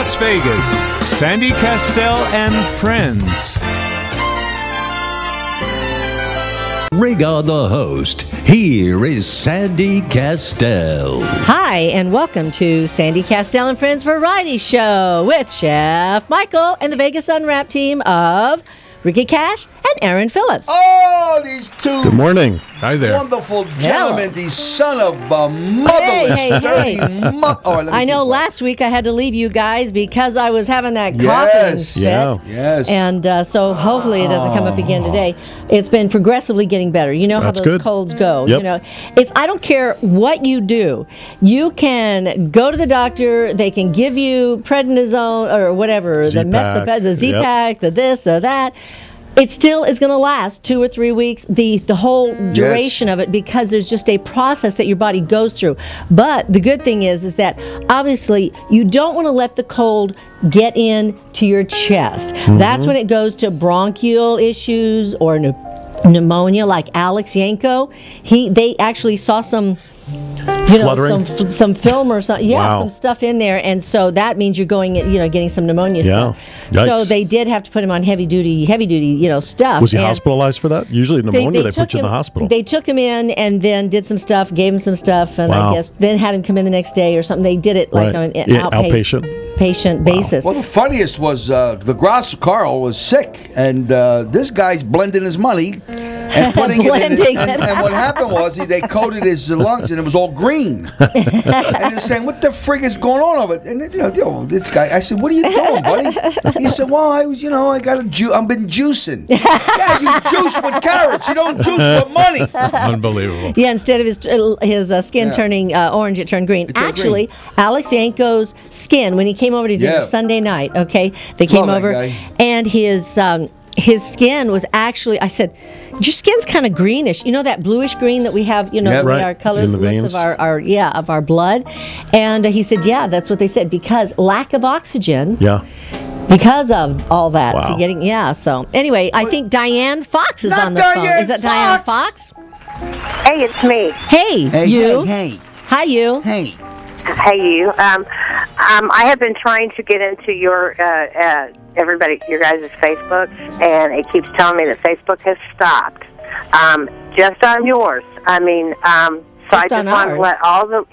Las Vegas, Sandy Kastel and friends. Rhaegar the host. Here is Sandy Kastel. Hi, and welcome to Sandy Kastel and Friends Variety Show with Chef Michael and the Vegas Unwrapped team of Ricky Cash and Aaron Phillips. Oh, these two. Good morning. Hi there. Wonderful gentlemen, these son of a motherless dirty I know last week I had to leave you guys because I was having that coughing fit. Yes. And so hopefully it doesn't come up again today. It's been progressively getting better. You know how That's those good. colds go. Yep. You know, I don't care what you do. You can go to the doctor. They can give you prednisone or whatever, the Z-Pack, the this, the that. It still is going to last 2 or 3 weeks, the whole duration of it, because there's just a process that your body goes through. But the good thing is that obviously you don't want to let the cold get in to your chest. Mm-hmm. That's when it goes to bronchial issues or pneumonia, like Alex Yanko. They actually saw some some film or something. Yeah, wow. Some stuff in there, and so that means you're going, getting some pneumonia stuff. Yikes. So they did have to put him on heavy duty, stuff. Was he hospitalized for that? Usually pneumonia, they put you in the hospital. They took him in and then did some stuff, gave him some stuff, and I guess then had him come in the next day or something. They did it like on an outpatient basis. Well, the funniest was the Gras Carl was sick, and this guy's blending his money and putting it in. And what happened was they coated his lungs, and it was all green. And they're saying, "What the frig is going on over it?" And this guy, I said, "What are you doing, buddy?" He said, "Well, I got I've been juicing." Yeah, you juice with carrots. You don't juice with money. Unbelievable. Yeah, instead of his skin turning orange, it turned green. Actually, Alex Yanko's skin, when he came over to dinner Sunday night, they came over, and his skin was actually, I said, your skin's kind of greenish. You know that bluish green that we have, our color looks of our blood. And he said, yeah, that's what they said, because lack of oxygen. Yeah. Because of all that. Wow. So anyway, I think Diane Fox is on the phone. Is that Diane Fox? Hey, it's me. Hey, you. Hey. Hi, you. Hey. Hey, you. I have been trying to get into your your guys' Facebook, and it keeps telling me that Facebook has stopped. Just on yours. I mean, so I just want to let all the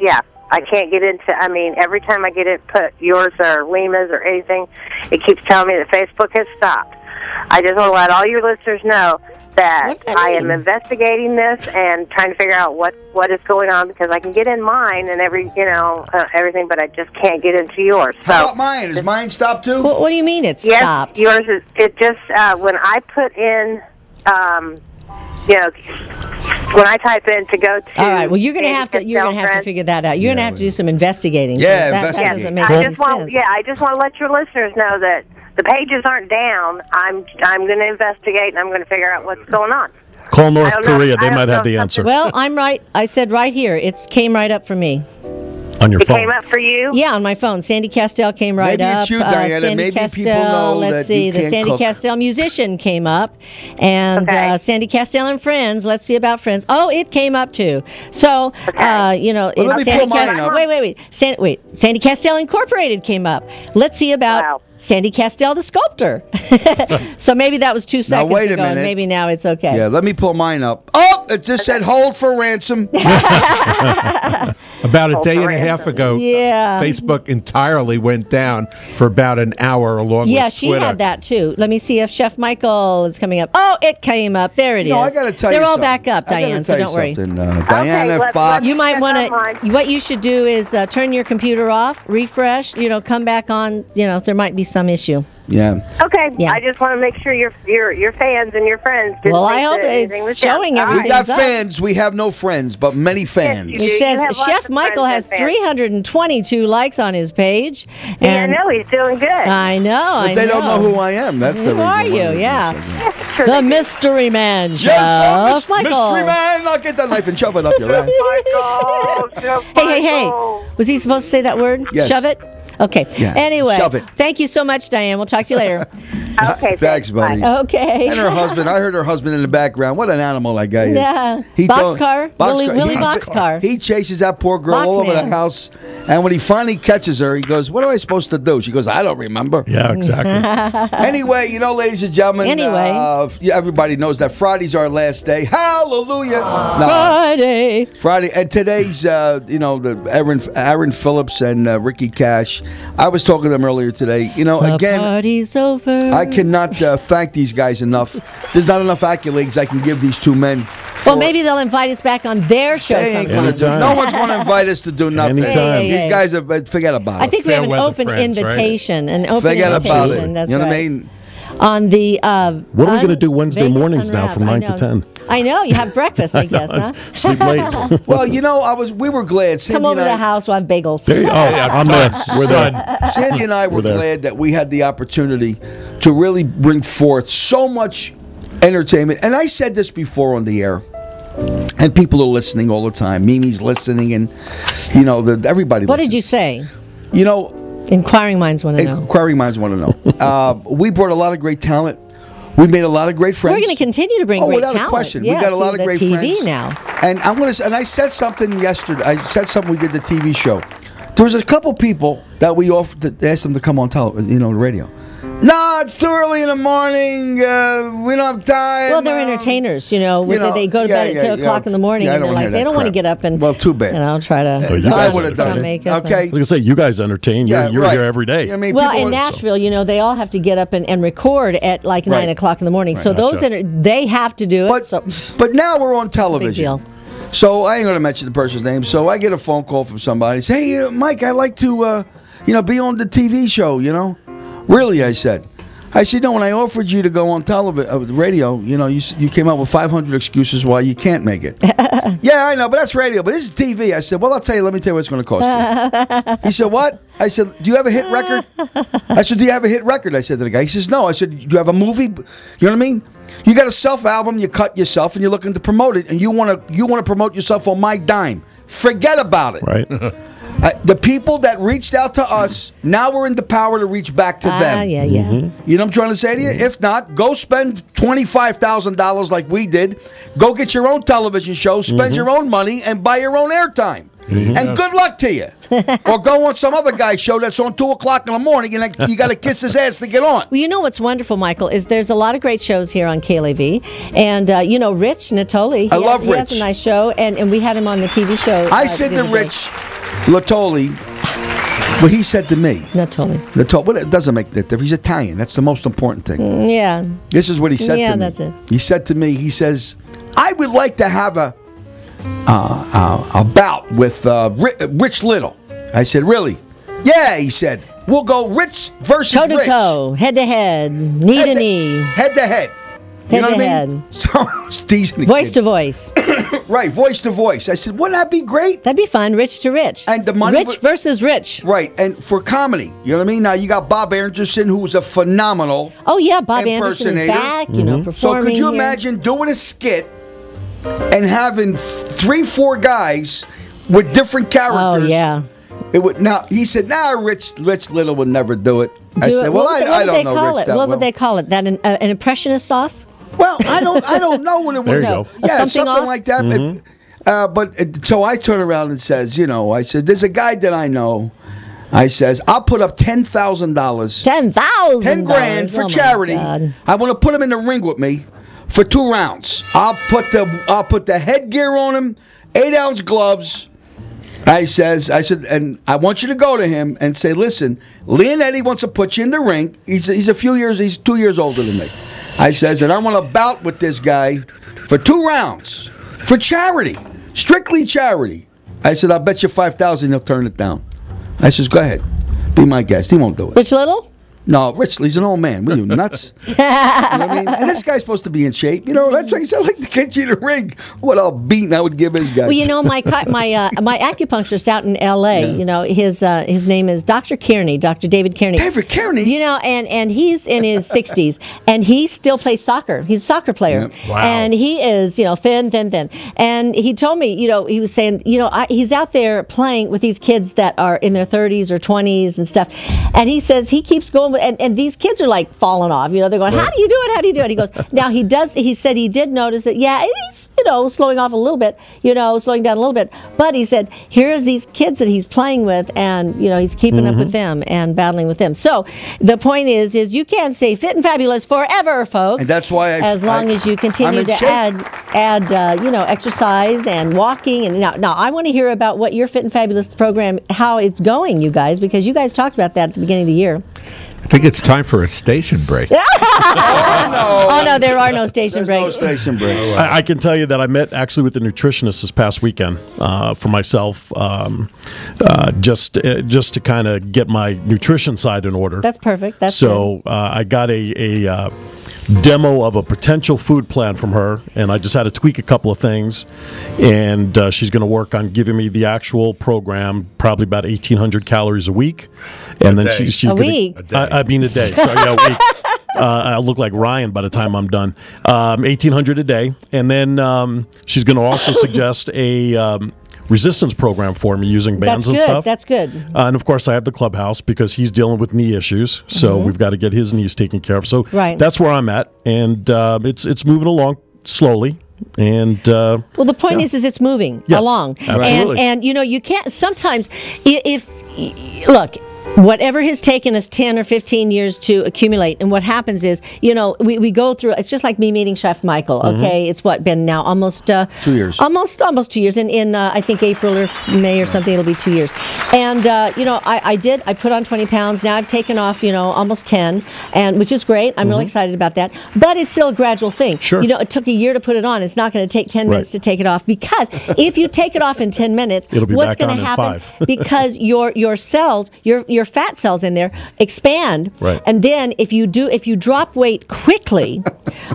I can't get into. I mean, every time I get it, put yours or Lima's or anything, it keeps telling me that Facebook has stopped. I just want to let all your listeners know that I am investigating this and trying to figure out what is going on, because I can get in mine and everything, but I just can't get into yours. So, how about mine? Is mine stopped too? What do you mean it's stopped? Yes, yours is. It just when I put in. When I type in to go to. All right. Well, you're gonna have to figure that out. You're gonna have to do some investigating. Yeah, that doesn't make I any sense. I just want to let your listeners know that the pages aren't down. I'm going to investigate, and I'm going to figure out what's going on. Call North Korea. They might have the answer. Well, I'm right. I said right here. It came right up for me. On your phone. It came up for you? Yeah, on my phone. Sandy Kastel came right up. Maybe it's you, Diana. Sandy Maybe Kastel, people know let's that see. you The can't Sandy cook. Kastel musician came up. And Sandy Kastel and Friends. Let's see about Friends. Oh, it came up too. So, let me pull mine up. Wait. Sandy Kastel Incorporated came up. Let's see about Sandy Kastel, the sculptor. So maybe that was 2 seconds wait a ago, minute. and maybe now it's okay. Yeah, let me pull mine up. Oh, it just said hold for ransom. About a day and a half ago, Facebook entirely went down for about an hour along with Twitter. Yeah, she had that too. Let me see if Chef Michael is coming up. Oh, it came up. There it is. I got to tell you They're all something. back up, Diane, so don't worry. Diana Fox. You might want to, what you should do is turn your computer off, refresh, come back on, there might be some issue. Yeah. Okay. Yeah. I just want to make sure your fans and your friends. Well, I hope it's showing everything. We got fans. We have no friends, but many fans. It says Chef Michael has 322 likes on his page. And I know he's doing good. I know. But they don't know who I am. That's the reason. Who are you? Yeah. The Mystery Man, Chef Michael. Mystery Man. I'll get that knife and shove it up your ass. Michael, Hey. Was he supposed to say that word? Yes. Shove it? Okay. Yeah. Anyway, Shove it. thank you so much, Diane. We'll talk to you later. Okay, Thanks, buddy. Bye. Okay. And her husband. I heard her husband in the background. What an animal that guy is. Yeah. Boxcar. Willie Boxcar. He chases that poor girl all over the house. And when he finally catches her, he goes, "What am I supposed to do?" She goes, "I don't remember." Yeah, exactly. Anyway, ladies and gentlemen, everybody knows that Friday's our last day. Hallelujah. Friday. And today's, the Aaron Phillips and Ricky Cash. I was talking to them earlier today. Again, party's over. I cannot thank these guys enough. There's not enough accolades I can give these two men. Well, maybe they'll invite us back on their show sometime. No one's going to invite us to do nothing. Anytime. These guys, forget about it. I think we have an open invitation. Right? An open forget invitation. about it. That's you know right. what I mean? On the what are we going to do Wednesday Vegas mornings now Unwrapped? from 9 to 10? I know. You have breakfast, I guess, huh? Sleep late. Well, we were glad. Sandy Come over and to the house. We'll have bagels. There you go. I'm there. We're there. Sandy and I were glad that we had the opportunity to really bring forth so much entertainment. And I said this before on the air. And people are listening all the time. Mimi's listening, and everybody. What did you say? Inquiring minds want to know. Inquiring minds want to know. We brought a lot of great talent. We made a lot of great friends. We're going to continue to bring great without talent. a question. Yeah, we got a lot of great TV friends now. And And I said something yesterday. I said something. We did the TV show. There was a couple people that we asked them to come on television, the radio. No, it's too early in the morning. We don't have time. Well, they're entertainers, they go to bed at 2 o'clock in the morning, and they're like, they don't want to get up and too bad. Try to. I would have done it. Okay, like I say, you guys entertain. You're here every day. Well, in Nashville, they all have to get up and record at like 9 o'clock in the morning. So they have to do it. But now we're on television. So I ain't going to mention the person's name. So I get a phone call from somebody. Say, hey, Mike, I'd like to, be on the TV show. Really, I said, when I offered you to go on television, radio, you came up with 500 excuses why you can't make it. Yeah, I know, but that's radio. But this is TV. I said, well, let me tell you what it's going to cost you. He said, what? I said, do you have a hit record? I said, do you have a hit record? I said to the guy. He says, no. I said, do you have a movie? You know what I mean? You got a self-album, you cut yourself, and you're looking to promote it, and you want to promote yourself on my dime. Forget about it. Right. The people that reached out to us, now we're in the power to reach back to them. Yeah. You know what I'm trying to say to you? If not, go spend $25,000 like we did. Go get your own television show, spend your own money, and buy your own airtime. And good luck to you. Or go on some other guy's show that's on 2 o'clock in the morning, and you got to kiss his ass to get on. Well, you know what's wonderful, Michael, is there's a lot of great shows here on KLAV. And, Rich Natoli. I love Rich. He has a nice show, and we had him on the TV show. I said to Rich Natoli, well, he said to me. Natoli. Well, it doesn't make that difference. He's Italian. That's the most important thing. Yeah. This is what he said to me. Yeah, that's it. He said to me, he says, I would like to have a bout with Rich Little. I said, really? Yeah, he said. We'll go Rich versus Rich. Toe-to-toe, head-to-head, knee-to-knee. Head-to-head. You know what I mean? So, teasing voice to voice. Right, voice to voice. I said, wouldn't that be great? That'd be fun, Rich to Rich. And the money Rich versus Rich. Right, and for comedy, you know what I mean? Now, you got Bob Anderson, who's a phenomenal Bob Anderson is back, performing. So could you imagine doing a skit and having 3-4 guys with different characters? Oh, yeah. It would. Now he said, Rich Little would never do it. I said, well, I don't know Rich that What would they call it? That an impressionist off? Well, I don't know what it would. There you go. Yeah, something like that. But so I turn around and says, I said, there's a guy that I know. I says, I'll put up $10,000. $10,000. 10 grand for charity. I want to put him in the ring with me for 2 rounds. I'll put the headgear on him, 8-ounce gloves. I said, and I want you to go to him and say, listen, Leonetti wants to put you in the ring. He's 2 years older than me. I says, and I want to bout with this guy for 2 rounds for charity, strictly charity. I said, I'll bet you $5,000 he'll turn it down. I says, go ahead, be my guest. He won't do it. Rich Little? No, Rich, he's an old man. What are you, nuts? You know what I mean? And this guy's supposed to be in shape. You know, that's why he said, I'd like to get you in the ring. What a beating I would give this guy. Well, you know, my acupuncturist out in L.A., you know, his name is Dr. Kearney, Dr. David Kearney. David Kearney? You know, and he's in his 60s, and he still plays soccer. He's a soccer player. Yep. Wow. And he is, you know, thin. And he told me, you know, he was saying, you know, he's out there playing with these kids that are in their 30s or 20s and stuff. And he says he keeps going, and these kids are like falling off. You know, they're going, how do you do it? How do you do it? He goes, now he said he did notice that, yeah, he's, you know, slowing off a little bit, you know, slowing down a little bit. But he said, here's these kids that he's playing with, and, you know, he's keeping up with them and battling with them. So the point is you can stay fit and fabulous forever, folks. And that's why as long as you continue to add you know, exercise and walking. And now I want to hear about what your Fit and Fabulous program, how it's going, you guys, because you guys talked about that at the beginning of the year. I think it's time for a station break. Oh no, there are no station breaks. No station breaks. I can tell you that I met actually with the nutritionist this past weekend for myself, just to kind of get my nutrition side in order. That's perfect. That's so I got a demo of a potential food plan from her, and I just had to tweak a couple of things, and she's going to work on giving me the actual program, probably about 1,800 calories a week, and then she's a gonna, week. I mean a day. Sorry, yeah, a week. I look like Ryan by the time I'm done. 1,800 a day, and then she's going to also suggest a resistance program for me using bands and stuff. That's good. And of course, I have the clubhouse because he's dealing with knee issues, so we've got to get his knees taken care of. So that's where I'm at, and it's moving along slowly. And well, the point is it's moving along. Absolutely. And you know, you can't sometimes if look. Whatever has taken us 10 or 15 years to accumulate, and what happens is, you know, we go through, it's just like me meeting Chef Michael, okay? It's been now almost 2 years. Almost 2 years. In I think April or May or something, it'll be 2 years. And, you know, I put on 20 pounds. Now I've taken off, you know, almost 10, and which is great. I'm really excited about that. But it's still a gradual thing. Sure. You know, it took a year to put it on. It's not going to take 10 minutes to take it off, because if you take it off in 10 minutes, what's going to happen? Because your cells, your fat cells in there expand, and then if you drop weight quickly,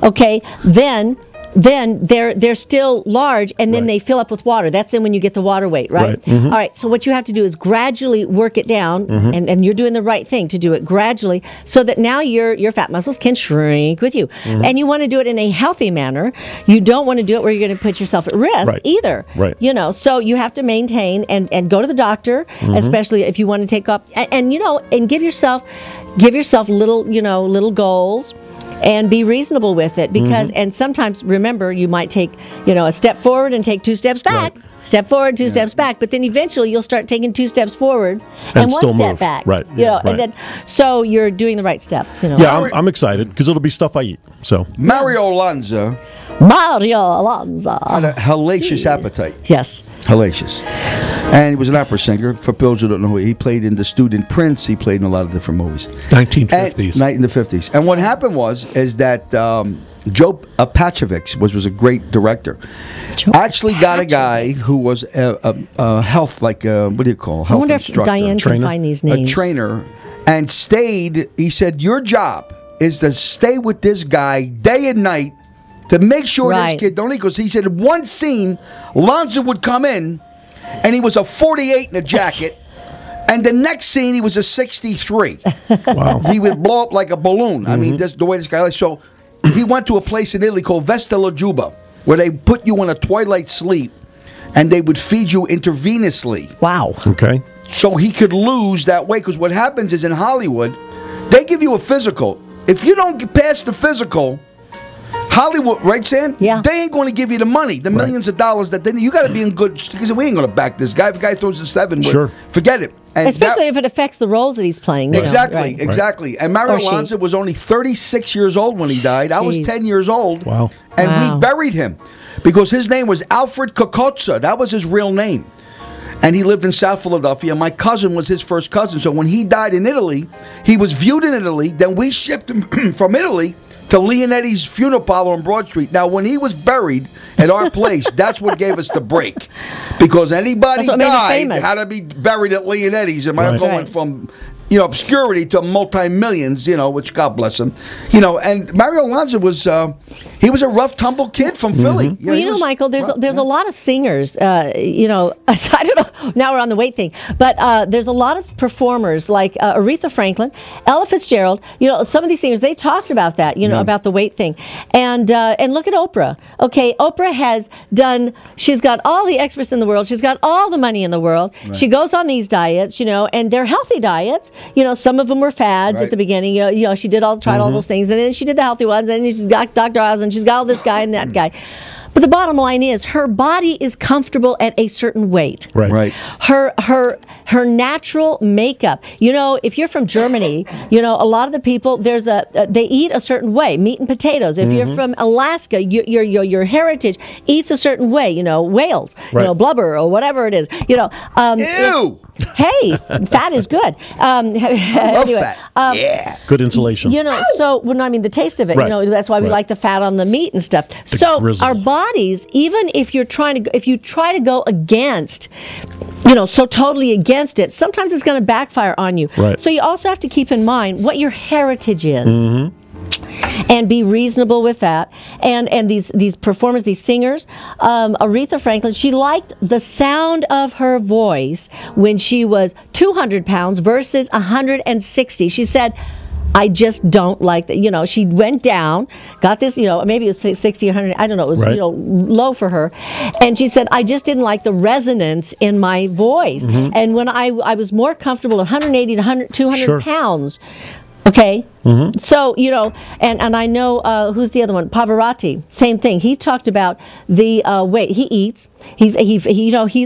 okay, then they're still large, and then they fill up with water. That's then when you get the water weight, right? All right, so what you have to do is gradually work it down, and you're doing the right thing to do it gradually, so that now your fat muscles can shrink with you. And you want to do it in a healthy manner. You don't want to do it where you're going to put yourself at risk either. You know, so you have to maintain and go to the doctor, especially if you want to take up, and you know, and give yourself little goals. And be reasonable with it, because and sometimes, remember, you might take, you know, a step forward and take 2 steps back. Step forward, 2 steps back, but then eventually you'll start taking 2 steps forward and 1 step back. You know, and then so you're doing the right steps. You know. Yeah, I'm excited because it'll be stuff I eat. So Mario Lanza had a hellacious appetite. Yes, hellacious. And he was an opera singer. For those who don't know, he played in The Student Prince. He played in a lot of different movies. 1950s. In the 50s. And what happened is that Joe Pachovic was a great director. Actually got a guy who was a health, like what do you call health I wonder instructor. if Diane can find these names. A trainer. And stayed, he said, your job is to stay with this guy day and night to make sure this kid don't eat. Because he said one scene, Lanza would come in, and he was a 48 in a jacket, and the next scene he was a 63. Wow. He would blow up like a balloon. I mean, that's the way this guy was. So he went to a place in Italy called Vesta La Juba, where they put you in a twilight sleep, and they would feed you intravenously. Wow. Okay. So he could lose that weight, because what happens is in Hollywood, they give you a physical. If you don't get past the physical, Hollywood, right, Sam? Yeah. They ain't going to give you the money, the millions of dollars that you got to be in good. Because we ain't going to back this guy. If the guy throws a 7, forget it. And especially if it affects the roles that he's playing. Exactly, exactly. And Mario Lanza was only 36 years old when he died. I was 10 years old. Wow. And we buried him because his name was Alfred Cocozza. That was his real name. And he lived in South Philadelphia. My cousin was his first cousin. So when he died in Italy, he was viewed in Italy. Then we shipped him from Italy to Leonetti's funeral parlor on Broad Street. Now, when he was buried at our place, that's what gave us the break. Because anybody died had to be buried at Leonetti's. And I'm going from obscurity to multi-millions, which God bless him. And Mario Lanza was he was a rough, tumble kid from Philly. Michael, there's a lot of singers, I don't know, now we're on the weight thing, but there's a lot of performers like Aretha Franklin, Ella Fitzgerald, some of these singers, they talked about that, about the weight thing. And look at Oprah. Okay, Oprah has she's got all the experts in the world, she's got all the money in the world, right. She goes on these diets, and they're healthy diets. Some of them were fads at the beginning. She tried all those things, and then she did the healthy ones, and she's got Dr. Oz, and she's got all this guy and that guy. But the bottom line is, her body is comfortable at a certain weight. Right. Her natural makeup. If you're from Germany, a lot of the people they eat a certain way, meat and potatoes. If you're from Alaska, your heritage eats a certain way. Whales, blubber or whatever it is. Ew. Hey, fat is good. I love fat. Yeah. Good insulation. The taste of it. Right. That's why we like the fat on the meat and stuff. Our bodies, even if you try to go against, so totally against it, sometimes it's going to backfire on you. Right. So you also have to keep in mind what your heritage is. And be reasonable with that. And these performers, these singers, Aretha Franklin, she liked the sound of her voice when she was 200 pounds versus 160. She said, I just don't like that. She went down, got this, maybe it was 60 or 100, I don't know, it was, low for her. And she said, I just didn't like the resonance in my voice. And when I was more comfortable at 180 to 200 pounds, okay. So, and I know, who's the other one? Pavarotti, same thing. He talked about the weight. He eats. He's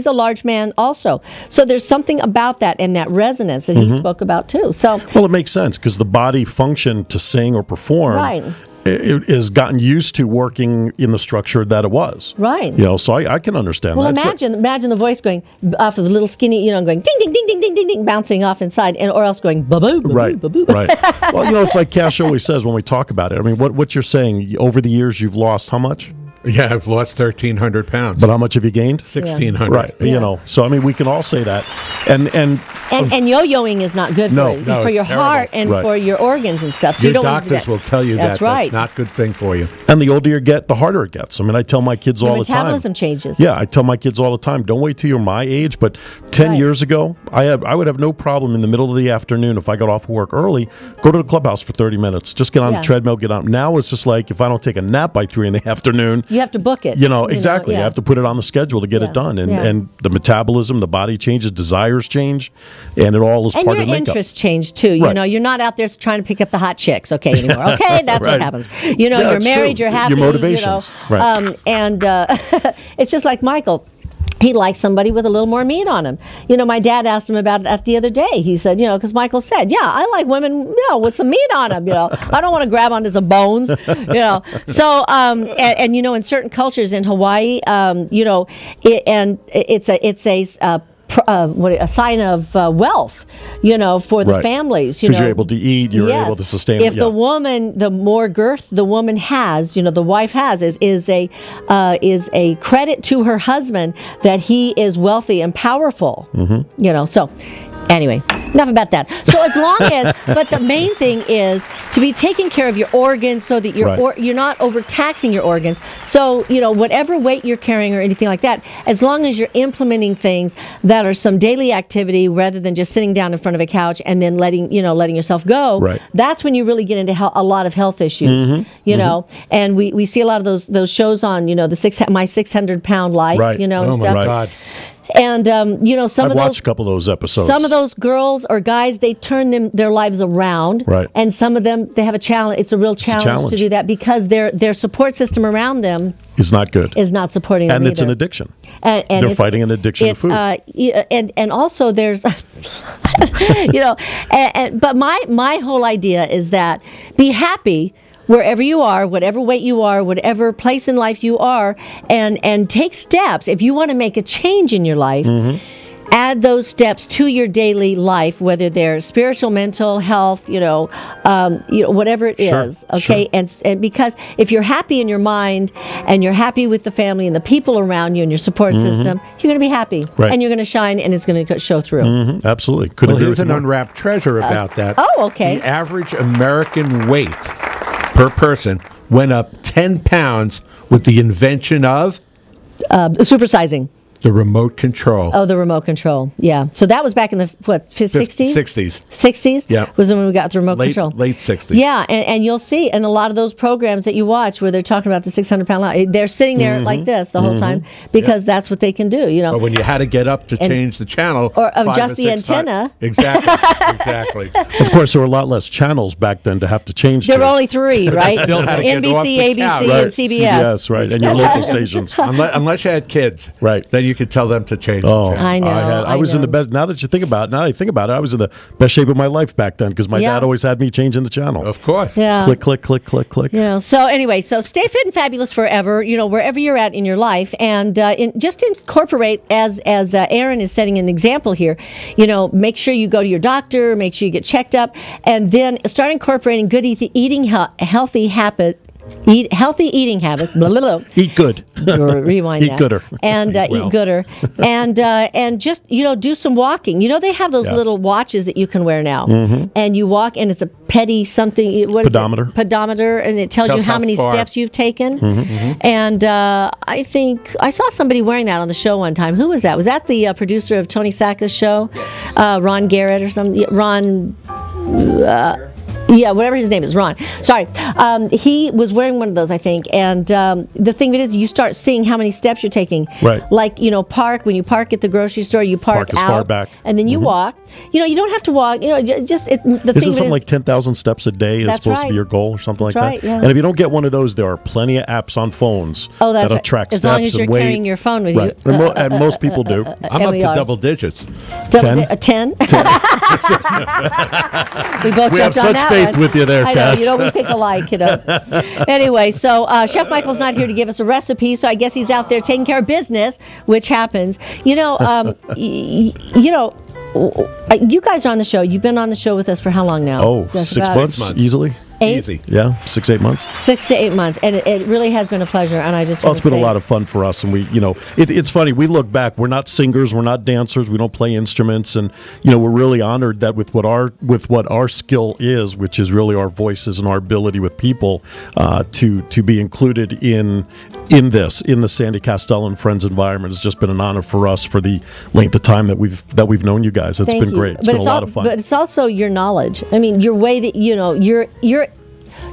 a large man also. So there's something about that and that resonance that he spoke about too. So well, it makes sense because the body function to sing or perform. Right. It has gotten used to working in the structure that it was. Right. So I can understand that. Well, imagine the voice going off of the little skinny, going ding, ding, ding, ding, ding, ding, ding, bouncing off inside, or else going ba-boo, ba-boo, right, ba-boo. Right. Well, it's like Cash always says when we talk about it. I mean, what you're saying, over the years you've lost how much? Yeah, I've lost 1,300 pounds. But how much have you gained? 1,600. Right. Yeah. So I mean, we can all say that. And yo-yoing is not good for your heart and for your organs and stuff. So your doctors will tell you that's right. That's not a good thing for you. And the older you get, the harder it gets. I mean, I tell my kids all the time. Metabolism changes. Yeah, I tell my kids all the time, don't wait till you're my age. But 10 years ago, I would have no problem in the middle of the afternoon if I got off work early, go to the clubhouse for 30 minutes, just get on the treadmill, get out. Now it's just like if I don't take a nap by 3 in the afternoon. You have to book it. Exactly. You have to put it on the schedule to get it done. And the metabolism, the body changes, desires change, and it all is part of makeup. And your interests change too. You're not out there trying to pick up the hot chicks, anymore. Okay, that's what happens. You're married, true. you're happy. Your motivations. Right. It's just like Michael. He likes somebody with a little more meat on him. My dad asked him about it the other day. He said, because Michael said, I like women, with some meat on them. I don't want to grab onto some bones. So, and in certain cultures in Hawaii, it's a sign of wealth, for the families. Because you're able to eat, you're able to sustain. If the woman, the more girth the woman has, the wife has, is a credit to her husband that he is wealthy and powerful. So. Anyway, enough about that. So as long as, but the main thing is to be taking care of your organs so that you're not overtaxing your organs. So, whatever weight you're carrying or anything like that, as long as you're implementing things that are some daily activity rather than just sitting down in front of a couch and then letting yourself go, that's when you really get into a lot of health issues, and we see a lot of those shows on, My 600-Pound Life, and stuff. My God. And I've watched a couple of those episodes. Some of those girls or guys, they turn their lives around, and some of them they have a challenge. It's a real challenge to do that because their support system around them is not good. Is not supporting them and it's either. An addiction. And they're fighting an addiction to food. And also there's, but my whole idea is that be happy wherever you are, whatever weight you are, whatever place in life you are, and take steps if you want to make a change in your life. add those steps to your daily life, whether they're spiritual, mental, health, whatever it is. Okay, and because if you're happy in your mind and you're happy with the family and the people around you and your support system, you're going to be happy, and you're going to shine, and it's going to show through. Absolutely. Well, here's an unwrapped treasure about that. Oh, okay. The average American weight per person went up 10 pounds with the invention of supersizing. the remote control. Oh, the remote control. Yeah. So that was back in the, 60s? 60s. 60s? Yeah. Was when we got the remote control. Late 60s. Yeah, and you'll see in a lot of those programs that you watch where they're talking about the 600-pound line, they're sitting there like this the whole time because that's what they can do, But when you had to get up to change the channel. Or adjust the antenna. Exactly. Of course, there were a lot less channels back then to have to change. There were only 3, right? Still had to get off NBC, the ABC, couch. and CBS. Right, and your local stations. Unless you had kids. Right. Then you could tell them to change the channel. I know. I was in the best. Now that you think about it, I was in the best shape of my life back then because my dad always had me changing the channel. Of course. Yeah. Click, click, click, click, click. So anyway, so stay fit and fabulous forever, wherever you're at in your life. And just incorporate, as Aaron is setting an example here, make sure you go to your doctor, make sure you get checked up, and then start incorporating good eating, healthy habits. Eat healthy eating habits. Blah, blah, blah. Eat good. Rewind. Eat gooder. And eat gooder. And just do some walking. They have those little watches that you can wear now, and you walk, and it's a petty something. What pedometer. Is it? Pedometer, and it tells you how many steps you've taken. And I think I saw somebody wearing that on the show one time. Who was that? Was that the producer of Tony Sacca's show, Ron Garrett or something? Ron. Whatever his name is, Ron. Sorry. He was wearing one of those, I think. And the thing is, you start seeing how many steps you're taking. Right. Like, when you park at the grocery store, you park as out. far back. And then you walk. You don't have to walk. Isn't something like 10,000 steps a day is supposed to be your goal or something like that? Yeah. And if you don't get one of those, there are plenty of apps on phones that'll track as steps long as you're carrying your phone with you. And most people do. I'm up to double digits. 10? 10? We both we have jumped on such that faith one. with you there, Cass. I know, we think alike, Anyway, so Chef Michael's not here to give us a recipe, so I guess he's out there taking care of business, which happens. You guys are on the show. You've been on the show with us for how long now? Oh, 6 months, easily. 8? Easy. Yeah, 6, 8 months. 6 to 8 months, and it really has been a pleasure. And I just it's been a lot of fun for us, and we, it's funny. We look back. We're not singers. We're not dancers. We don't play instruments, and we're really honored that with what our skill is, which is really our voices and our ability with people, to be included in the Sandy Kastel and Friends environment has just been an honor for us for the length of time that we've known you guys. It's been great. It's been a lot of fun. But it's also your knowledge. I mean, your way that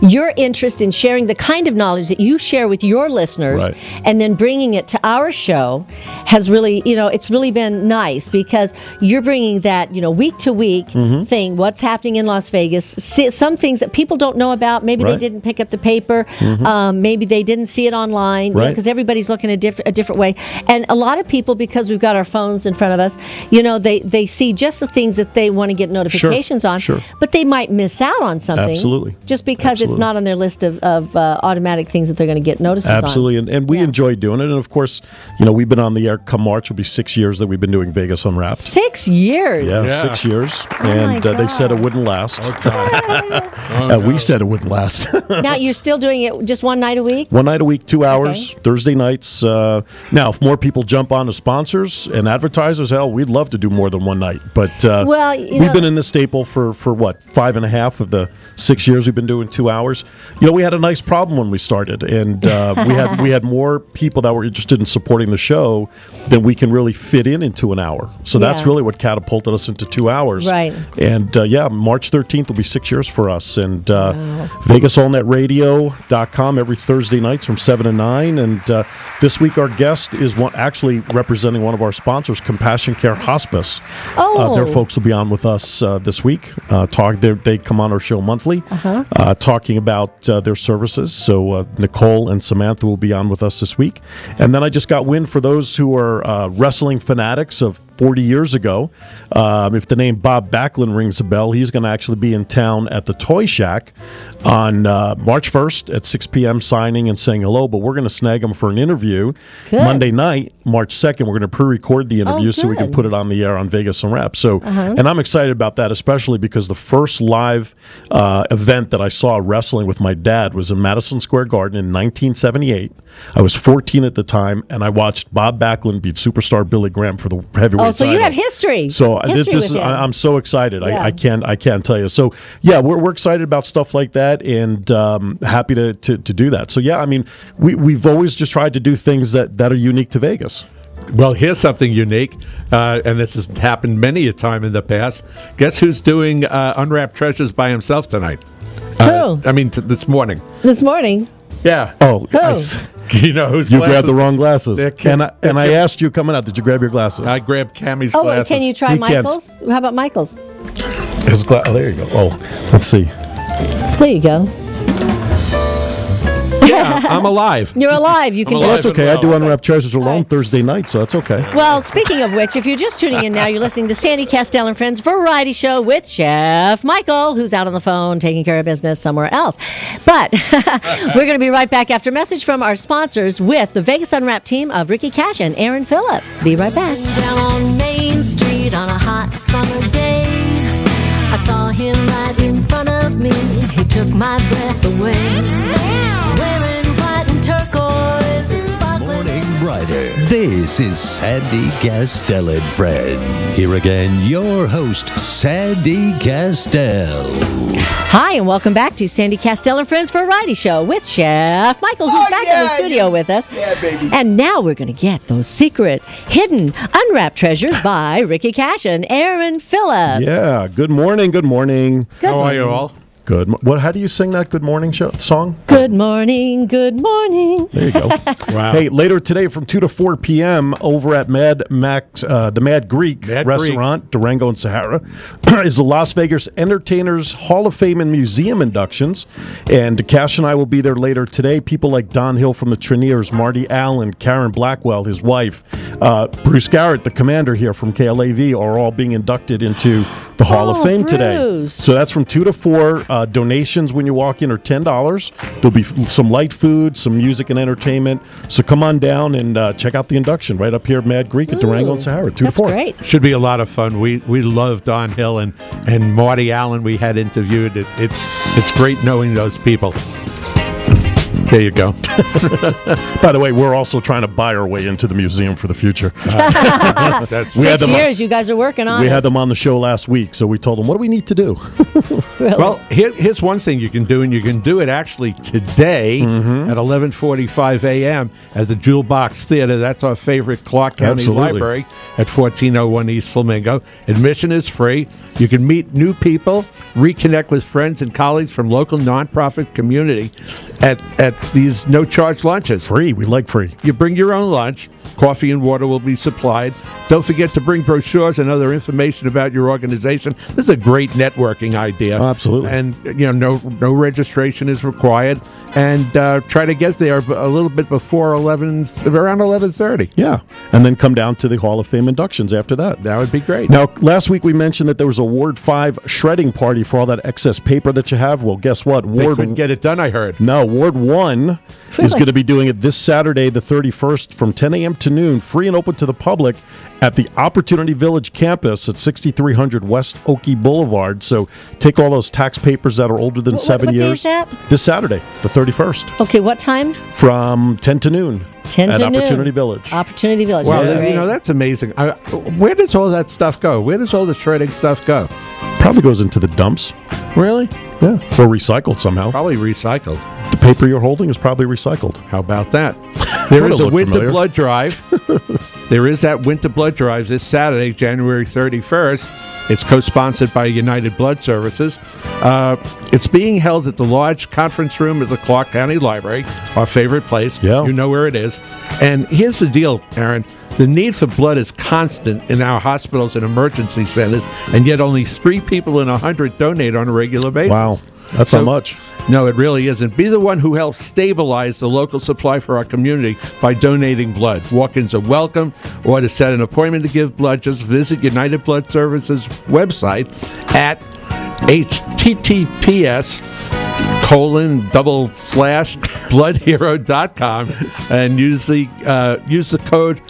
your interest in sharing the kind of knowledge that you share with your listeners, and then bringing it to our show has really, it's really been nice because you're bringing that, week to week thing, what's happening in Las Vegas, some things that people don't know about. Maybe they didn't pick up the paper. Maybe they didn't see it online because everybody's looking a different way. And a lot of people, because we've got our phones in front of us, they see just the things that they want to get notifications on, but they might miss out on something. Absolutely. Just because it's not on their list of automatic things that they're going to get notices on. Absolutely, and we enjoy doing it. And of course, we've been on the air. Come March, it'll be 6 years that we've been doing Vegas Unwrapped. 6 years. Yeah, 6 years, and they said it wouldn't last. We said it wouldn't last. Now you're still doing it just one night a week. 1 night a week, 2 hours, Thursday nights. Now, if more people jump on as sponsors and advertisers, hell, we'd love to do more than one night. But we've been in this staple for what, 5.5 of the 6 years we've been doing 2 hours. We had a nice problem when we started, and we had more people that were interested in supporting the show than we can really fit into an hour. So that's really what catapulted us into 2 hours. Right. And March 13th will be 6 years for us. And VegasAllNetRadio.com every Thursday nights from 7 to 9. And this week our guest is actually representing one of our sponsors, Compassion Care Hospice. Their folks will be on with us this week. They come on our show monthly, talking about their services. So Nicole and Samantha will be on with us this week. And then I just got wind for those who are wrestling fanatics of 40 years ago. If the name Bob Backlund rings a bell, he's going to actually be in town at the Toy Shack on March 1st at 6 p.m. signing and saying hello, but we're going to snag him for an interview. Good. Monday night, March 2nd, we're going to pre-record the interview so we can put it on the air on Vegas Unwrapped. So, and I'm excited about that, especially because the first live event that I saw wrestling with my dad was in Madison Square Garden in 1978. I was 14 at the time, and I watched Bob Backlund beat superstar Billy Graham for the heavyweight Oh, so title. You have history. So history this is with him. I'm so excited. Yeah. I can't tell you. So yeah, we're excited about stuff like that, and happy to do that. So yeah, I mean, we've always just tried to do things that are unique to Vegas. Well, here's something unique, and this has happened many a time in the past. Guess who's doing Unwrapped Treasures by himself tonight? Who? I mean, this morning. This morning. Yeah. Oh, Who? You know whose you glasses? grabbed the wrong glasses. They're And I asked you coming out, did you grab your glasses? I grabbed Cammy's Oh, glasses. can you try He can't. Michael's? How about Michael's? Oh, there you go. Oh, let's see. There you go. Yeah, I'm alive. You're alive. You can I'm do Well, alive. that's okay. I do Unwrapped Treasures alone Right. Thursday night, so that's okay. Well, speaking of which, if you're just tuning in now, you're listening to Sandy Kastel and Friends Variety Show with Chef Michael, who's out on the phone taking care of business somewhere else. But we're going to be right back after a message from our sponsors with the Vegas Unwrapped team of Ricky Cash and Aaron Phillips. Be right back. Down on Main Street on a hot summer day, I saw him right in front of me. He took my breath away. Wearing white and turquoise, a sparkling Morning Brighter. This is Sandy Kastel and Friends. Here again, your host, Sandy Kastel. Hi, and welcome back to Sandy Kastel and Friends Variety Show with Chef Michael, who's back in the studio with us. Yeah, baby. And now we're going to get those secret, hidden, unwrapped treasures by Ricky Cash and Aaron Phillips. Yeah. Good morning. Good morning. Good How are you morning. all? Good. How do you sing that Good Morning song? Good morning, good morning. There you go. Wow. Hey, later today from 2 to 4 p.m. over at the Mad Greek Mad restaurant, Durango and Sahara, is the Las Vegas Entertainers Hall of Fame and Museum inductions. And Cash and I will be there later today. People like Don Hill from the Treniers, Marty Allen, Karen Blackwell, his wife, Bruce Garrett, the commander here from KLAV, are all being inducted into the Hall of Fame today. Bruce. So that's from 2 to 4. Donations when you walk in are $10. There'll be some light food, some music and entertainment. So come on down and check out the induction right up here at Mad Greek at Durango and Sahara, 2 to That's 4. great. Should be a lot of fun. We love Don Hill and Marty Allen we had interviewed. It's great knowing those people. There you go. By the way, we're also trying to buy our way into the museum for the future. That's We had 6 them- years you guys are working on We it. had them on the show last week, so we told them, what do we need to do? Really. Well, here's one thing you can do, and you can do it actually today at 11:45 a.m. at the Jewel Box Theater. That's our favorite Clark County Absolutely. Library at 1401 East Flamingo. Admission is free. You can meet new people, reconnect with friends and colleagues from local nonprofit community at these no-charge lunches. Free. We like free. You bring your own lunch. Coffee and water will be supplied. Don't forget to bring brochures and other information about your organization. This is a great networking idea. Oh, absolutely. And no registration is required. And try to get there a little bit before around 11:30. Yeah. And then come down to the Hall of Fame inductions after that. That would be great. Now, last week we mentioned that there was a Ward 5 shredding party for all that excess paper that you have. Well, guess what? They couldn't get it done, I heard. No, Ward 1 is Really? going to be doing it this Saturday, the 31st, from 10 a.m. to noon, free and open to the public at the Opportunity Village campus at 6300 West Oakey Boulevard. So take all those tax papers that are older than 7 what day years. is that? This Saturday, the 31st, Okay, what time? from 10 to noon 10 at to noon. Opportunity Village. Opportunity Village. Well, That's great. that's amazing. Where does all that stuff go? Where does all the shredding stuff go? Probably goes into the dumps. Really? Yeah. Or recycled somehow. Probably recycled. The paper you're holding is probably recycled. How about that? There Thought is it a looked winter familiar. blood drive. There is that winter blood drive this Saturday, January 31st. It's co-sponsored by United Blood Services. It's being held at the large conference room at the Clark County Library, our favorite place. Yeah. You know where it is. And here's the deal, Aaron. The need for blood is constant in our hospitals and emergency centers, and yet only 3 people in 100 donate on a regular basis. Wow. That's not much. No, it really isn't. Be the one who helps stabilize the local supply for our community by donating blood. Walk-ins are welcome, or to set an appointment to give blood, just visit United Blood Services website at https://bloodhero.com and use the code.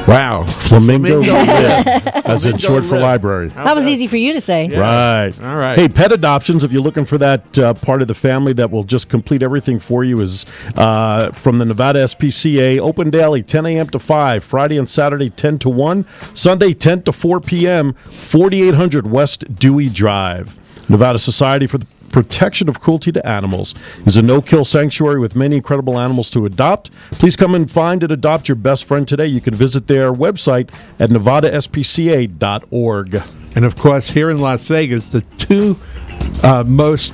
Wow, Flamingo Lib, as in short for library. That was easy for you to say. Yeah. Right. All right. Hey, pet adoptions, if you're looking for that part of the family that will just complete everything for you, is from the Nevada SPCA, open daily, 10 a.m. to 5, Friday and Saturday, 10 to 1, Sunday, 10 to 4 p.m., 4800 West Dewey Drive. Nevada Society for the Protection of Cruelty to Animals is a no-kill sanctuary with many incredible animals to adopt. Please come and find and adopt your best friend today. You can visit their website at nevadaspca.org. And of course, here in Las Vegas, the 2 most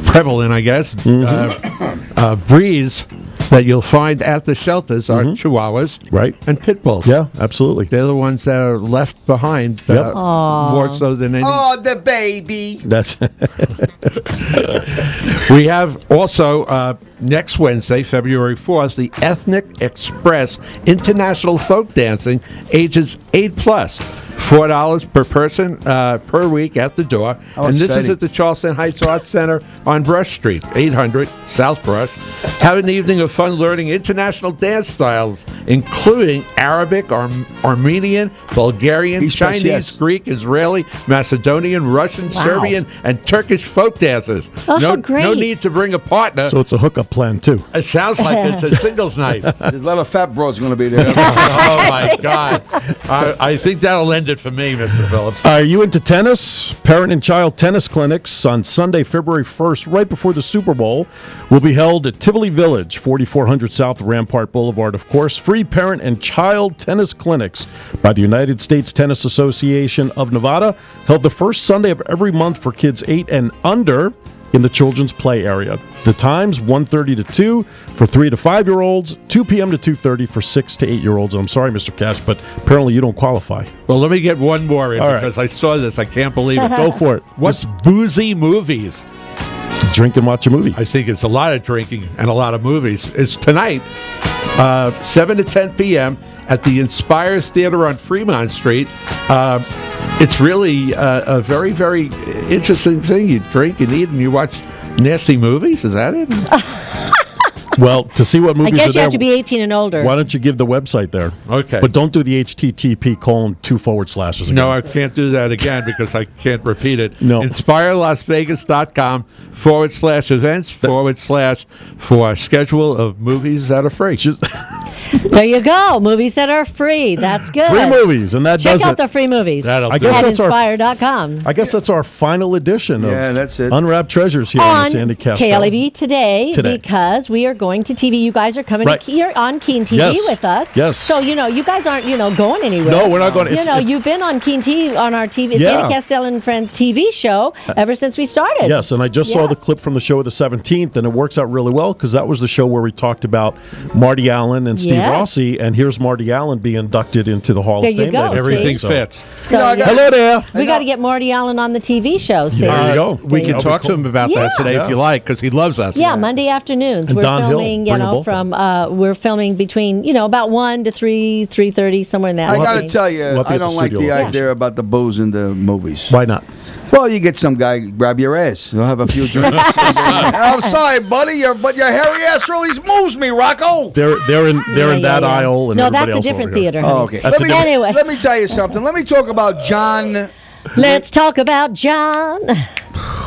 prevalent, I guess, breeds that you'll find at the shelters are Chihuahuas, right, and Pit Bulls. Yeah, absolutely. They're the ones that are left behind more so than any. Oh, the baby. That's We have also next Wednesday, February 4th, the Ethnic Express International Folk Dancing, ages 8+. $4 per person per week at the door. And this is at the Charleston Heights Arts Center on Brush Street, 800 South Brush. Have an evening of fun learning international dance styles, including Arabic, Armenian, Bulgarian, Chinese, Greek, Israeli, Macedonian, Russian, Serbian, and Turkish folk dances. Oh, great. No need to bring a partner. so it's a hookup plan, too. It sounds like it's a singles night. There's a lot of fat bros going to be there. Oh, my God. I think that'll end it for me, Mr. Phillips. Are you into tennis? Parent and child tennis clinics on Sunday, February 1st, right before the Super Bowl, will be held at Tivoli Village, 4400 South Rampart Boulevard, of course. Free parent and child tennis clinics by the United States Tennis Association of Nevada, held the first Sunday of every month for kids 8 and under in the children's play area. The times, 1:30 to 2 for 3 to 5-year-olds, 2 p.m. to 2:30 for 6 to 8-year-olds. I'm sorry, Mr. Cash, but apparently you don't qualify. Well, let me get one more in All because I saw this. I can't believe it. Go for it. What's boozy movies? Drink and watch a movie. I think it's a lot of drinking and a lot of movies. It's tonight, 7 to 10 p.m. at the Inspires Theater on Fremont Street. It's really a very, very interesting thing. You drink and eat and you watch nasty movies. Is that it? Well, to see what movies I guess are you there, have to be 18 and older. why don't you give the website there? Okay. But don't do the http://. Again. No, I can't do that again because I can't repeat it. No. InspireLasVegas.com/events/ for schedule of movies that are free. There you go. Movies that are free. That's good. Free movies, and that Check does out it. the free movies That'll I do guess it. at that's our- inspire.com. I guess that's our final edition of that's it. Unwrapped Treasures here on the On Sandy Kastel. KLAV today, Today. because we are going to TV. You guys are coming Right. here on Keen TV Yes. with us. Yes. So, you guys aren't, going anywhere. No, we're not going. You've been on Keen TV, on our TV, Yeah. Sandy Kastel and Friends TV show ever since we started. Yes, and I just saw the Yes. clip from the show of the 17th, and it works out really well because that was the show where we talked about Marty Allen and Steve Yes. Rossi, and here's Marty Allen being inducted into the Hall There of you Fame. go, later. Everything see? fits. So, Hello there. we got to get Marty Allen on the TV show. See? There you go. We can There you talk to him about that today Yeah. if you like because he loves us. Yeah, Monday afternoons. And We're Don Hill, filming, bring them both from we're filming between, about 1 to 3:30, somewhere in that I got to range. tell you, We'll have to I get the don't like studio the location. idea about the booze in the movies. Why not? Well, you get some guy grab your ass. You'll have a few drinks. I'm sorry, buddy, but your hairy ass really moves me, Rocco. They're in that aisle, and No, everybody that's a else different over here. theater. Honey. Oh, okay. That's a different- Anyway, Let me tell you something. Let me talk about John. let's talk about John.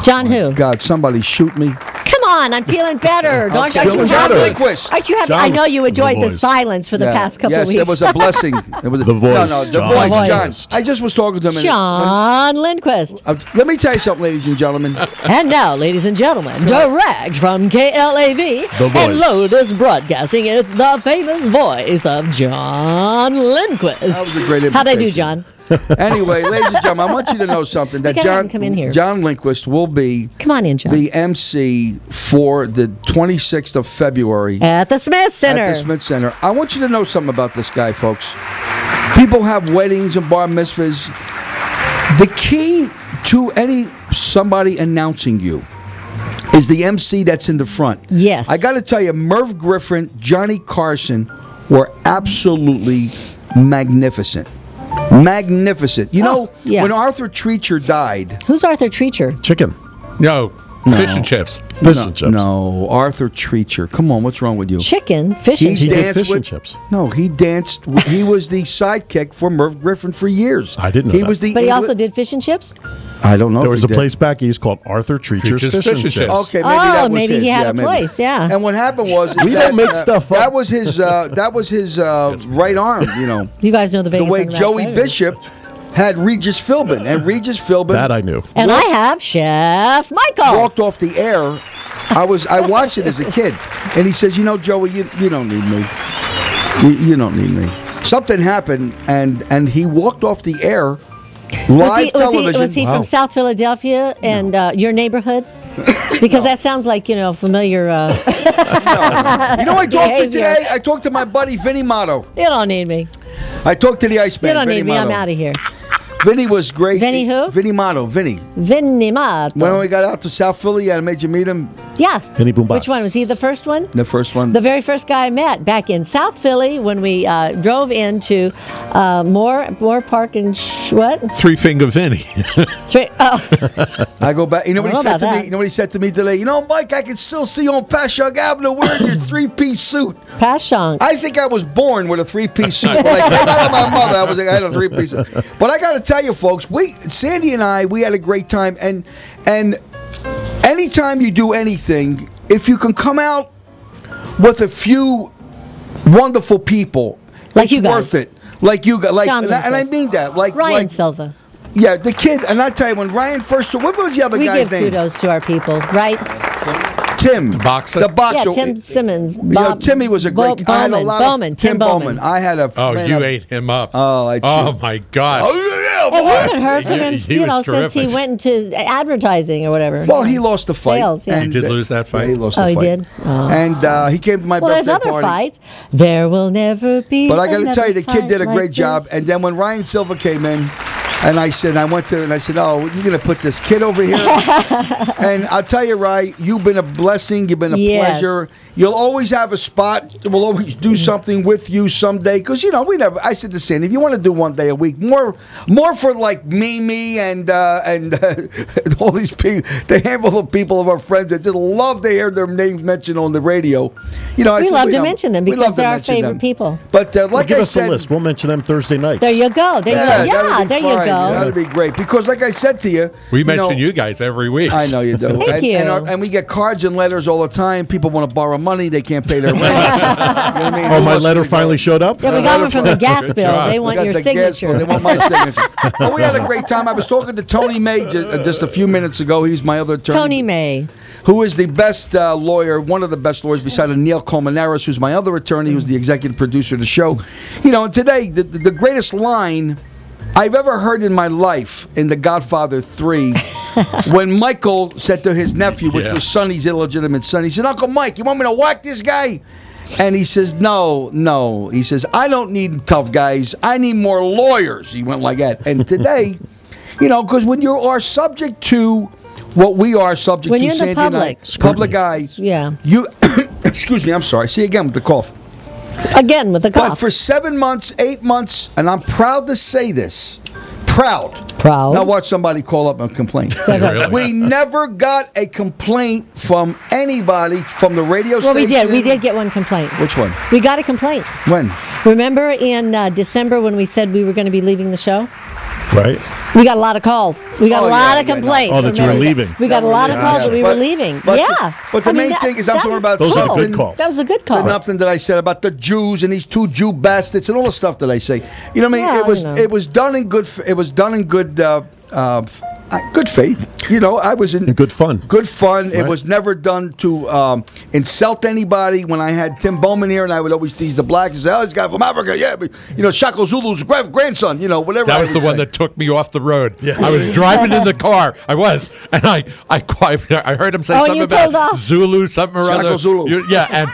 John who? God, somebody shoot me. Come on, I'm feeling better. Aren't you feeling John better. Lindquist. Aren't you happy? John- I know you enjoyed The the voice. silence for the past couple yes, of weeks. it was a blessing. It was The voice, No, the John. voice, The John. voice. I just was talking to him. John Lindquist. Let me tell you something, ladies and gentlemen. And now, ladies and gentlemen, direct from KLAV The voice. and Lotus Broadcasting, it's the famous voice of John Lindquist. That was a great How'd I do, imitation. John? Anyway, ladies and gentlemen, I want you to know something. That come in here. John Lindquist will be Come on in, John. the MC for the 26th of February At the Smith Center. At the Smith Center. I want you to know something about this guy, folks. People have weddings and bar mitzvahs. The key to somebody announcing you is the MC that's in the front. Yes. I got to tell you, Merv Griffin, Johnny Carson were absolutely magnificent. Magnificent. You know, when Arthur Treacher died. Who's Arthur Treacher? Chicken. No. Fish and chips. Fish and chips. No, Arthur Treacher. Come on, what's wrong with you? Chicken, fish and chips. He did fish and chips. No, he danced. He was the sidekick for Merv Griffin for years. I didn't know that. Was the But he also did fish and chips? I don't know. There if was he a did. place back east called Arthur Treacher's Fish and Chips. Okay, maybe that was maybe his. he had Yeah, a maybe. place, yeah. And what happened was We don't make stuff up. That was his. Right arm. You know. You guys know the Vegas The way Underground Joey Predators. Bishop had Regis Philbin, and Regis Philbin That I knew. And I have Chef Michael. walked off the air. I watched it as a kid, and he says, "You know, Joey, you don't need me. You don't need me." Something happened, and he walked off the air. Live television. Was he from South Philadelphia and your neighborhood? Because that sounds like, familiar. No. You know, I talked to Behavior. today. I talked to my buddy Vinny Motto. You don't need me. I talked to the Iceman. You don't Vinny need me. Motto. I'm out of here. Vinny was great. Vinny who? Vinny Motto. Vinny. Vinny Mato. When we got out to South Philly, I made you meet him. Yeah. Vinny Boombox. Which one? Was he the first one? The first one. The very first guy I met back in South Philly when we drove into Moore Park and what? Three Finger Vinny. I go back. You know what he I don't know said to about me? that. You know what he said to me today? You know, Mike, I can still see you on Passyunk Avenue wearing your three-piece suit. Passyunk. I think I was born with a three-piece suit. When I came out of my mother, I had a three-piece suit. But I got to tell you, folks, Sandy and I, we had a great time. And anytime you do anything, if you can come out with a few wonderful people, Like it's you guys. worth it. Like you guys, John and I Lindquist. mean that. Like Ryan Silva. Yeah, the kid. And I tell you, when Ryan first, what was the other We guy's give name? kudos to our people, right? Tim. Boxer? The boxer. Yeah, Tim Simmons. Timmy was a great. I had a lot of Tim Bowman. I had a. Oh, man, you a- ate him up. Oh, I Oh, chewed. my God. Oh, yeah, Well, we boy. haven't heard from him, He was since he terrific. went into advertising or whatever. Well, he lost the fight. Sales, yeah. He did lose that fight? Yeah, he lost Oh, the he fight. did? Oh. And he came to my Well, there's birthday other party. fights. There will never be. But I got to another tell you, the kid fight did a like great job. this. And then when Ryan Silva came in, and I said, oh, you're going to put this kid over here? And I'll tell you, Ryan, you've been a blessing. You've been a Yes. pleasure. You'll always have a spot. We'll always do something with you someday. Because, we never, I said to Sandy, if you want to do one day a week, more for like Mimi and all these people, the handful of people of our friends that just love to hear their names mentioned on the radio. I We said, love to mention them we because love to they're our mention favorite them. people. But like Give I us said, a list. We'll mention them Thursday nights. There you go. There that'd you go. be There you fine. go. That'd be great. Because like I said to you, We mention you guys every week. I know you do. Thank you. And we get cards and letters all the time. People want to borrow money. They can't pay their rent. You know what I mean? Oh, Who my wants letter to go? finally showed up? Yeah, we got one from the gas bill. job. They We want got your the gas signature. bill. They want my signature. But we had a great time. I was talking to Tony May just a few minutes ago. He's my other attorney. Tony May. Who is the best lawyer, one of the best lawyers beside Neil Colmenares, who's my other attorney, who's the executive producer of the show. And today, the greatest line I've ever heard in my life in The Godfather 3, when Michael said to his nephew, which was Sonny's illegitimate son, he said, Uncle Mike, you want me to whack this guy? And he says, no. He says, I don't need tough guys. I need more lawyers. He went like that. And today, because when you are subject to what we are subject When to, you're in the Sandy and I, public. public eye, Yeah. you, excuse me, I'm sorry. See again with the cough. Again with the But cough. for 7 months, 8 months, and I'm proud to say this, proud. Now watch somebody call up and complain. Really? We never got a complaint from anybody from the radio Well, station. we did get one complaint. Which one? We got a complaint. When? Remember in December when we said we were going to be leaving the show? Right? We got a lot of calls. We got Oh, a lot yeah, of yeah, no. complaints. Oh, that you were Remember leaving. We got a lot of calls that we were leaving. But Yeah. but the I mean, main thing is I'm that talking was about Those are cool. the good calls. That was a good call. nothing that I said about the Jews and these two Jew bastards and all the stuff that I say. You know what I mean? Well, it was you know. it was done in good. It was done in good. good faith. You know, I was in good fun. Good fun. Right. It was never done to insult anybody. When I had Tim Bowman here, and I would always tease the blacks and say, "Oh, this guy from Africa, yeah, but, you know, Shako Zulu's grandson, you know, whatever." That was the one that took me off the road. Yeah. I was driving in the car. I was, and I heard him say something about Zulu, something or other. Shako Zulu. And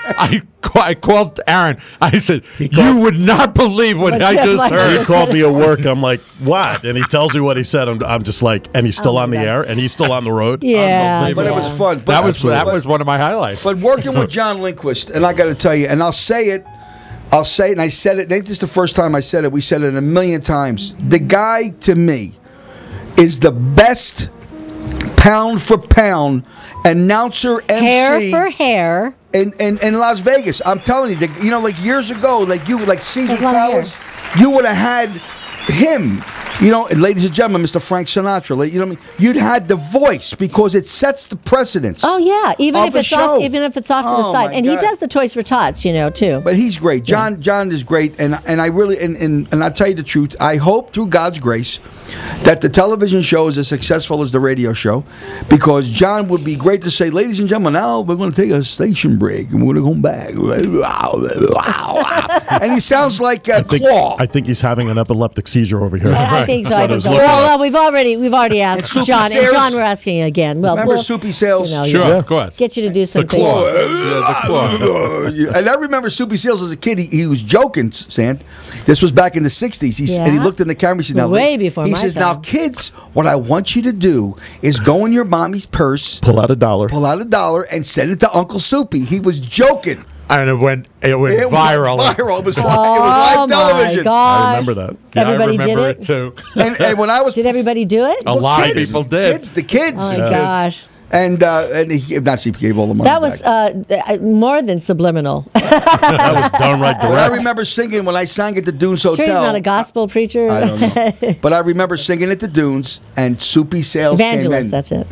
I called Aaron. I said, "You would not believe what I just heard." He called me at work. I'm like, "What?" And he tells me what he said. I'm just like, and he's still on the air, and he's still on the road. Yeah, but it was fun. That was one of my highlights. But working with John Lindquist, and I got to tell you, and I'll say it, and I said it. Ain't this the first time I said it? We said it a million times. The guy, to me, is the best pound for pound announcer, MC, hair for hair in Las Vegas. I'm telling you, you know, like years ago, like Caesar's Palace, you would have had him. You know, and ladies and gentlemen, Mr. Frank Sinatra. You know what I mean? You'd had the voice because it sets the precedence. Oh yeah, even if it's off to the side, and he does the Toys for Tots, you know, too. But he's great. John is great, and I really and I'll tell you the truth. I hope through God's grace that the television show is as successful as the radio show, because John would be great to say, ladies and gentlemen, now we're going to take a station break and we're going to come back. And he sounds like Claw. I think he's having an epileptic seizure over here. I think so. Well, we've already asked John, and John, we're asking again. Well, remember Soupy Sales? You know, sure, of course. Get you to do some the claw. The claw. And I remember Soupy Sales as a kid. He was joking, Sand. This was back in the 60s. And he looked in the camera. He said, "Now, way before he my says, time. Now, kids, what I want you to do is go in your mommy's purse, pull out $1, and send it to Uncle Soupy." He was joking. And it went viral. It was live television. My gosh. I remember that. Yeah, Everybody I remember did it too. And when I was did everybody do it? A lot of people did. The kids. Oh my gosh. And he gave all the money. That was more than subliminal. That was downright direct. But I remember singing when I sang at the Dunes Hotel. Sure, he's not a gospel preacher. I don't know. But I remember singing at the Dunes, and Soupy Sales Evangelist, came in. that's it.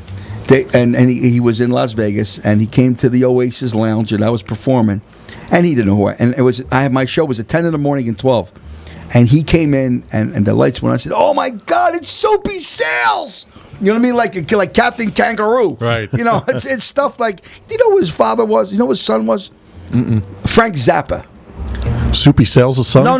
And he was in Las Vegas, and he came to the Oasis Lounge, and I was performing, and he didn't know who and it was. My show was at 10 in the morning and 12, and he came in, and the lights went on. I said, "Oh my God, it's Soupy Sales!" You know what I mean? Like Captain Kangaroo. Right. You know, it's stuff like, do you know who his father was? You know who his son was? Frank Zappa. Soupy Sales' son? No.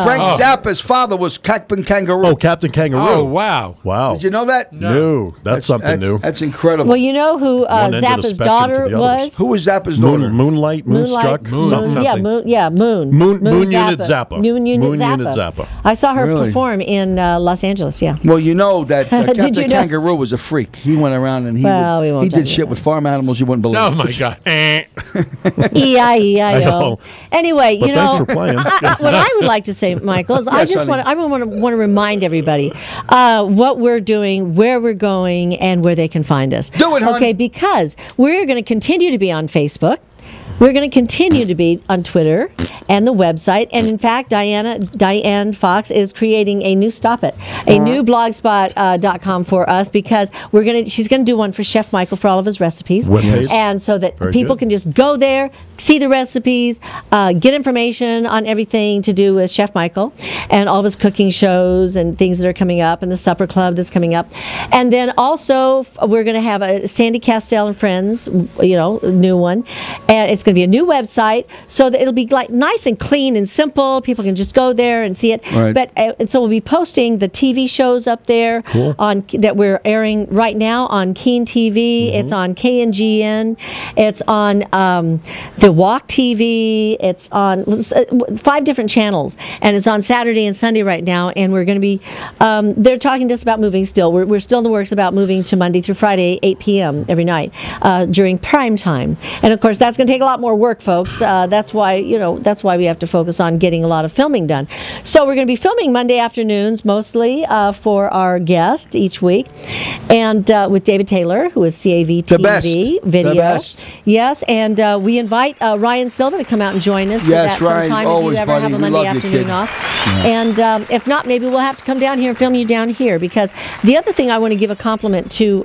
Frank Zappa's father was Captain Kangaroo. Oh, Captain Kangaroo. Oh, wow. Did you know that? No. That's something new. That's incredible. Well, you know who Zappa's daughter was? Who was Zappa's daughter? Moonlight, Moonstruck, something. Moon Unit Zappa. Moon Unit Zappa. I saw her perform in Los Angeles, yeah. Well, you know that Captain you know? Kangaroo was a freak. He went around and he did shit with farm animals you wouldn't believe. Oh, my God. E-I-E-I-O. Anyway, But you thanks know, for playing. what I would like to say, Michael, is Yes, I want to remind everybody what we're doing, where we're going, and where they can find us. Do it, hon. Okay, because we're going to continue to be on Facebook. We're going to continue to be on Twitter and the website. And in fact, Diane Fox is creating a new new blogspot.com for us, because she's going to do one for Chef Michael for all of his recipes. Webpage. And so that Very people good. can just go there, see the recipes, get information on everything to do with Chef Michael and all of his cooking shows and things that are coming up, and the supper club that's coming up. And then also we're going to have a Sandy Kastel and Friends, you know, new one. And it's going to be a new website, so that it'll be like nice and clean and simple. People can just go there and see it. Right. But and so we'll be posting the TV shows up there on that we're airing right now on Keen TV. It's on KNGN. It's on the Walk TV. It's on 5 different channels, and it's on Saturday and Sunday right now. And we're going to be they're talking to us about moving still. We're still in the works about moving to Monday through Friday, 8 p.m. every night during prime time. And of course, that's going to take a lot more work, folks. That's why we have to focus on getting a lot of filming done. So we're going to be filming Monday afternoons mostly for our guest each week, and with David Taylor, who is CAV TV video. The best. Yes, and we invite Ryan Silva to come out and join us for that Ryan, sometime always, if you ever buddy. have a We Monday love you, afternoon kid. off. And if not, maybe we'll have to come down here and film you down here, because the other thing I want to give a compliment to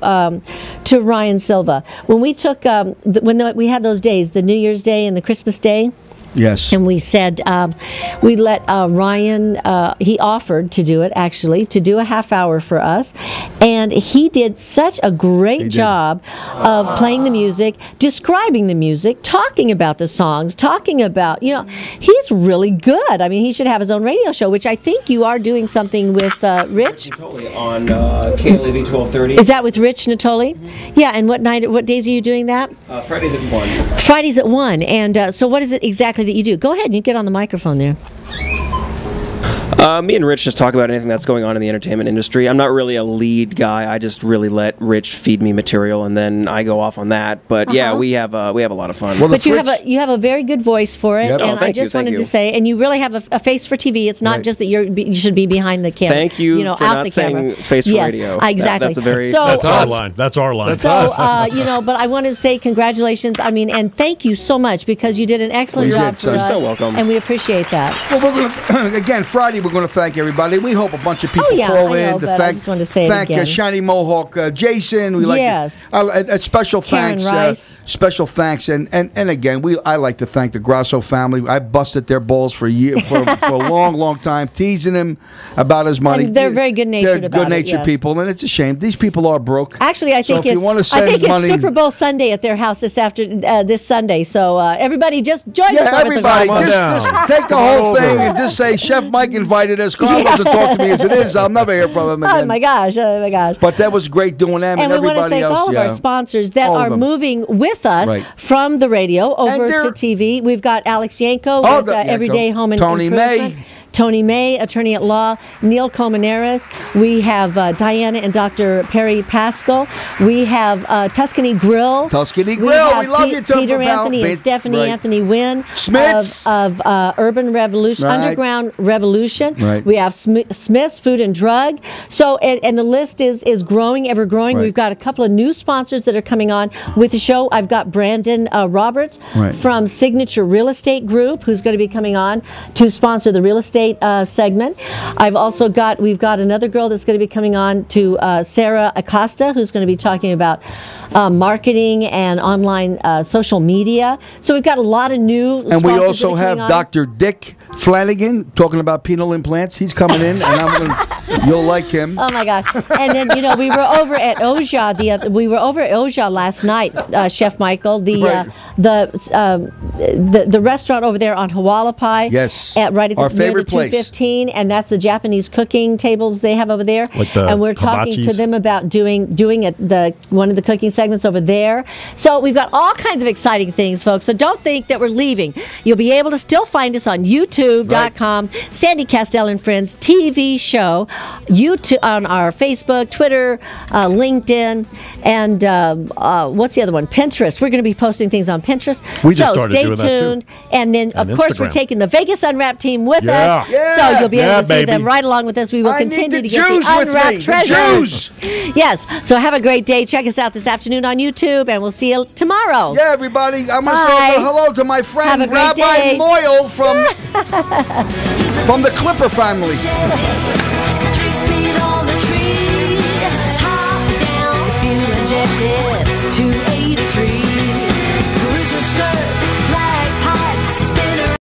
Ryan Silva. When we took we had those days, the New Year's Day and the Christmas Day, Yes. And we said, we let Ryan, he offered to do it, actually, to do a half hour for us. And he did such a great job of playing the music, describing the music, talking about the songs, talking about, he's really good. I mean, he should have his own radio show, which I think you are doing something with Rich. Totally, on KLAV 1230. Is that with Rich Natoli? Yeah, and what days are you doing that? Fridays at 1. Fridays at 1. And so what is it exactly that you do? Go ahead and you get on the microphone there. Me and Rich just talk about anything that's going on in the entertainment industry. I'm not really a lead guy. I just really let Rich feed me material, and then I go off on that. But yeah, we have a lot of fun. Well, but you have a very good voice for it, Yep. and I just wanted to say, and you really have a face for TV. It's not just that you should be behind the camera. Thank you for out not the saying camera. face for radio. Exactly. That's our line. That's our line. So but I want to say congratulations. I mean, and thank you so much because you did an excellent job for us. You're so welcome. And we appreciate that. Well, we're going to again Friday. We're going to thank everybody. We hope a bunch of people I call know, in to but I thank. just wanted to say it thank again. Shiny Mohawk Jason. We like a special Karen thanks. Rice. Special thanks, and again, I like to thank the Grasso family. I busted their balls for a long time, teasing them about his money. And they're very good-natured They're about it, good-natured yes. people, and it's a shame. These people are broke. Actually, I think if you want to send money, it's Super Bowl Sunday at their house this Sunday. So everybody just join us. Everybody, just take the whole thing and just say Chef Mike invited us. Carl doesn't talk to me as it is. I'll never hear from him again. Oh my gosh! But that was great doing them and we want to everybody thank else. all of our sponsors that All of are them. moving with us Right. from the radio over to TV. We've got Alex Yanko with Everyday Home and Tony Improvement. May. Tony May, attorney at law, Neil Comaneris. We have Diana and Dr. Perry Pascal. We have Tuscany Grill. Tuscany We Grill. have We love you, Peter Anthony and Stephanie Anthony Wynn Smiths of Urban Revolution, Right. Underground Revolution. Right. We have Smith's Food and Drug. So, and the list is growing, ever growing. Right. We've got a couple of new sponsors that are coming on with the show. I've got Brandon Roberts Right. from Signature Real Estate Group, who's going to be coming on to sponsor the real estate segment. We've got another girl that's going to be coming on to Sarah Acosta, who's going to be talking about marketing and online social media. So we've got a lot of new And we sponsors also that are have coming on. Dr. Dick Flanagan talking about penile implants. He's coming in, and you'll like him. Oh my God! And then we were over at Oja last night, Chef Michael. The restaurant over there on Hualapai. Yes, right at our near favorite the place. 215, and that's the Japanese cooking tables they have over there. Like the and we're talking to hibachis? them about doing one of the cooking segments over there. So we've got all kinds of exciting things, folks. So don't think that we're leaving. You'll be able to still find us on YouTube.com, Sandy Kastel and Friends TV show, YouTube, on our Facebook, Twitter, LinkedIn, and what's the other one? Pinterest. We're going to be posting things on Pinterest. We just started stay doing that, too. tuned. And then, of And course, we're Instagram. taking the Vegas Unwrapped team with Yeah. us. Yeah. So you'll be able Yeah, to see them baby. right along with us. We will I need continue the to get Jews the with unwrapped me. The treasures. Jews. Yes. So have a great day. Check us out this afternoon on YouTube, and we'll see you tomorrow. Yeah, everybody. I'm going to say Bye. hello to my Have friend a great Rabbi day. Moyle from the Clipper family.